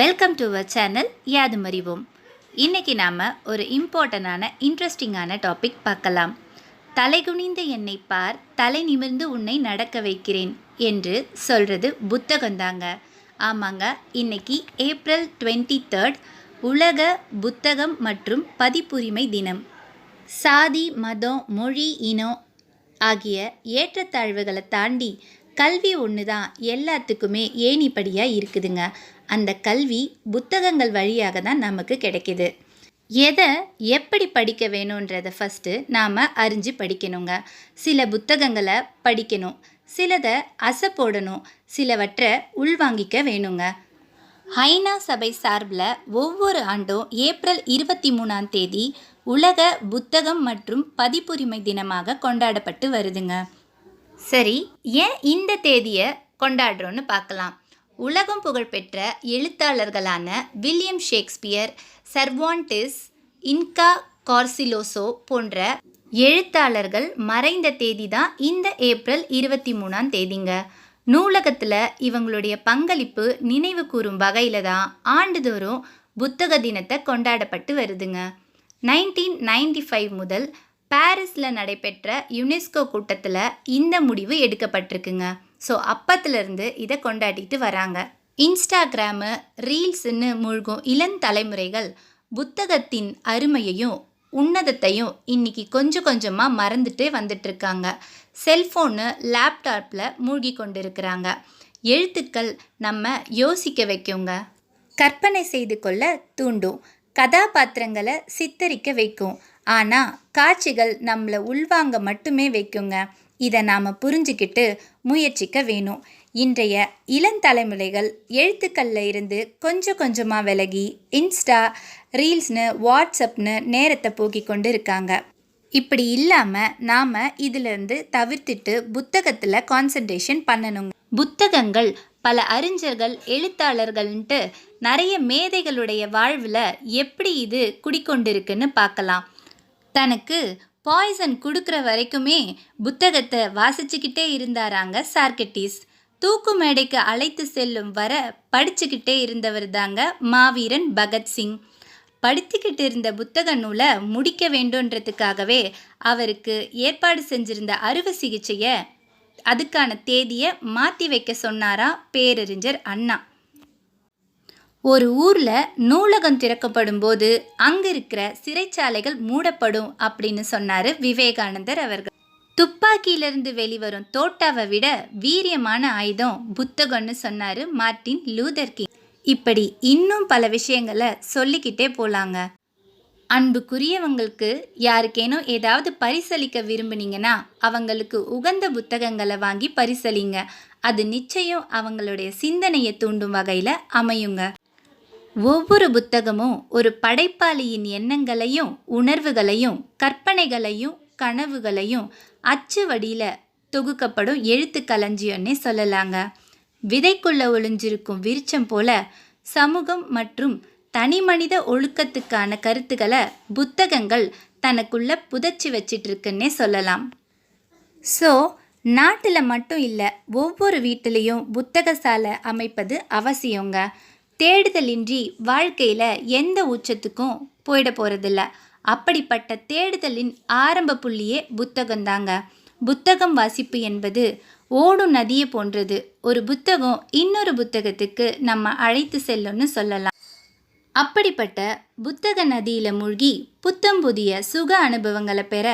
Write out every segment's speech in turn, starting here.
Welcome to our channel யாதும் அறிவோம். இன்றைக்கி நாம் ஒரு இம்பார்ட்டண்டான இன்ட்ரெஸ்டிங்கான டாபிக் பார்க்கலாம். தலைகுனிந்து என்னை பார், தலை நிமிர்ந்து உன்னை நடக்க வைக்கிறேன் என்று சொல்கிறது புத்தகந்தாங்க. ஆமாங்க, இன்றைக்கி ஏப்ரல் 23 உலக புத்தகம் மற்றும் பதிப்புரிமை தினம். சாதி, மதம், மொழி, இனம் ஆகிய ஏற்றத்தாழ்வுகளை தாண்டி கல்வி ஒன்று தான் எல்லாத்துக்குமே ஏணிப்படியாக இருக்குதுங்க. அந்த கல்வி புத்தகங்கள் வழியாக தான் நமக்கு கிடைக்கிது. எதை எப்படி படிக்க வேணுன்றதை ஃபஸ்ட்டு நாம் அறிஞ்சு படிக்கணுங்க. சில புத்தகங்களை படிக்கணும், சிலதை அசை போடணும், சிலவற்றை உள்வாங்கிக்க வேணுங்க. ஐநா சபை சார்பில் ஒவ்வொரு ஆண்டும் ஏப்ரல் 23 உலக புத்தகம் மற்றும் பதிப்புரிமை தினமாக கொண்டாடப்பட்டு வருதுங்க. சரி, ஏன் இந்த தேதியை கொண்டாடுறோன்னு பார்க்கலாம். உலகம் புகழ்பெற்ற எழுத்தாளர்களான வில்லியம் ஷேக்ஸ்பியர், சர்வான்டிஸ், இன்கா கார்சிலோசோ போன்ற எழுத்தாளர்கள் மறைந்த தேதி தான் இந்த ஏப்ரல் 23 நூலகத்தில் இவங்களுடைய பங்களிப்பு நினைவு கூறும் வகையில் தான் ஆண்டுதோறும் புத்தக தினத்தை கொண்டாடப்பட்டு வருதுங்க. 1995 முதல் பாரிஸில் நடைபெற்ற யுனெஸ்கோ கூட்டத்தில் இந்த முடிவு எடுக்கப்பட்டிருக்குங்க. ஸோ அப்பத்துலேருந்து இதை கொண்டாடிட்டு வராங்க. இன்ஸ்டாகிராமு, ரீல்ஸுன்னு மூழ்கும் இளந்தலைமுறைகள் புத்தகத்தின் அருமையையும் உன்னதத்தையும் இன்றைக்கி கொஞ்சம் கொஞ்சமாக மறந்துட்டே வந்துட்டுருக்காங்க. செல்ஃபோனு, லேப்டாப்பில் மூழ்கி கொண்டு இருக்கிறாங்க. எழுத்துக்கள் நம்ம யோசிக்க வைக்குங்க, கற்பனை செய்து கொள்ள தூண்டும், கதாபாத்திரங்களை சித்தரிக்க வைக்கும். ஆனால் காட்சிகள் நம்மளை உள்வாங்க மட்டுமே வைக்குங்க. இதை நாம் புரிஞ்சுக்கிட்டு முயற்சிக்க வேணும். இன்றைய இளந்தலைமுறைகள் எழுத்துக்களில் இருந்து கொஞ்சம் கொஞ்சமாக விலகி இன்ஸ்டா, ரீல்ஸ்னு, வாட்ஸ்அப்னு நேரத்தை போக்கி கொண்டு இருக்காங்க. இப்படி இல்லாமல் நாம் இதிலேருந்து தவிர்த்துட்டு புத்தகத்தில் கான்சன்ட்ரேஷன் பண்ணணுங்க. புத்தகங்கள் பல அறிஞர்கள், எழுத்தாளர்கள்ன்ட்டு நிறைய மேதைகளுடைய வாழ்வில் எப்படி இது குடிக்கொண்டிருக்குன்னு பார்க்கலாம். தனக்கு பாய்சன் கொடுக்குற வரைக்குமே புத்தகத்தை வாசிச்சுக்கிட்டே இருந்தாராங்க சார்கட்டிஸ். தூக்கு மேடைக்கு அழைத்து செல்லும் வர படிச்சுக்கிட்டே இருந்தவர் தாங்க மாவீரன் பகத்சிங். படித்துக்கிட்டு இருந்த புத்தக நூலை முடிக்க வேண்டுன்றதுக்காகவே அவருக்கு ஏற்பாடு செஞ்சிருந்த அறுவை சிகிச்சையை, அதுக்கான தேதியை மாற்றி வைக்க சொன்னாரா பேரறிஞர் அண்ணா. ஒரு ஊரில் நூலகம் திறக்கப்படும் போது அங்கே இருக்கிற சிறைச்சாலைகள் மூடப்படும் அப்படின்னு சொன்னார் விவேகானந்தர் அவர்கள். துப்பாக்கியிலிருந்து வெளிவரும் தோட்டாவை விட வீரியமான ஆயுதம் புத்தகம்னு சொன்னார் மார்ட்டின் லூதர் கிங். இப்படி இன்னும் பல விஷயங்களை சொல்லிக்கிட்டே போகலாங்க. அன்புக்குரியவங்களுக்கு யாருக்கேனும் ஏதாவது பரிசளிக்க விரும்புனீங்கன்னா அவங்களுக்கு உகந்த புத்தகங்களை வாங்கி பரிசளிங்க. அது நிச்சயம் அவங்களுடைய சிந்தனையை தூண்டும் வகையில் அமையுங்க. ஒவ்வொரு புத்தகமும் ஒரு படைப்பாளியின் எண்ணங்களையும் உணர்வுகளையும் கற்பனைகளையும் கனவுகளையும் அச்சு வடியில் தொகுக்கப்படும் எழுத்து களஞ்சியம்னே சொல்லலாங்க. விதைக்குள்ள ஒளிஞ்சிருக்கும் விருட்சம் போல சமூகம் மற்றும் தனி மனித ஒழுக்கத்துக்கான கருத்துக்களை புத்தகங்கள் தனக்குள்ள புதைச்சி வச்சிட்ருக்குன்னே சொல்லலாம். ஸோ நாட்டில் மட்டும் இல்லை, ஒவ்வொரு வீட்டிலையும் புத்தக சாலை அமைப்பது அவசியங்க. தேடுதலின்றி வாழ்க்கையில் எந்த உச்சத்துக்கும் போயிட போகிறதில்ல. அப்படிப்பட்ட தேடுதலின் ஆரம்ப புள்ளியே புத்தகம்தாங்க. புத்தகம் வாசிப்பு என்பது ஓடும் நதியை போன்றது. ஒரு புத்தகம் இன்னொரு புத்தகத்துக்கு நம்ம அழைத்து செல்லும்னு சொல்லலாம். அப்படிப்பட்ட புத்தக நதியில் மூழ்கி புத்தம் புதிய சுக அனுபவங்களை பெற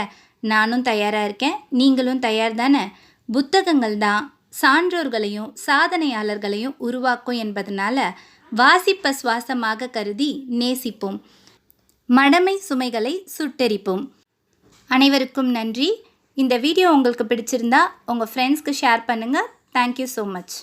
நானும் தயாராக இருக்கேன். நீங்களும் தயார் தானே? புத்தகங்கள் தான் சான்றோர்களையும் சாதனையாளர்களையும் உருவாக்கும் என்பதனால வாசிப்ப சுவாசமாக கருதி நேசிப்போம். மடமை சுமைகளை சுட்டெரிப்போம். அனைவருக்கும் நன்றி. இந்த வீடியோ உங்களுக்கு பிடிச்சிருந்தா உங்கள் ஃப்ரெண்ட்ஸ்க்கு ஷேர் பண்ணுங்கள். Thank you so much.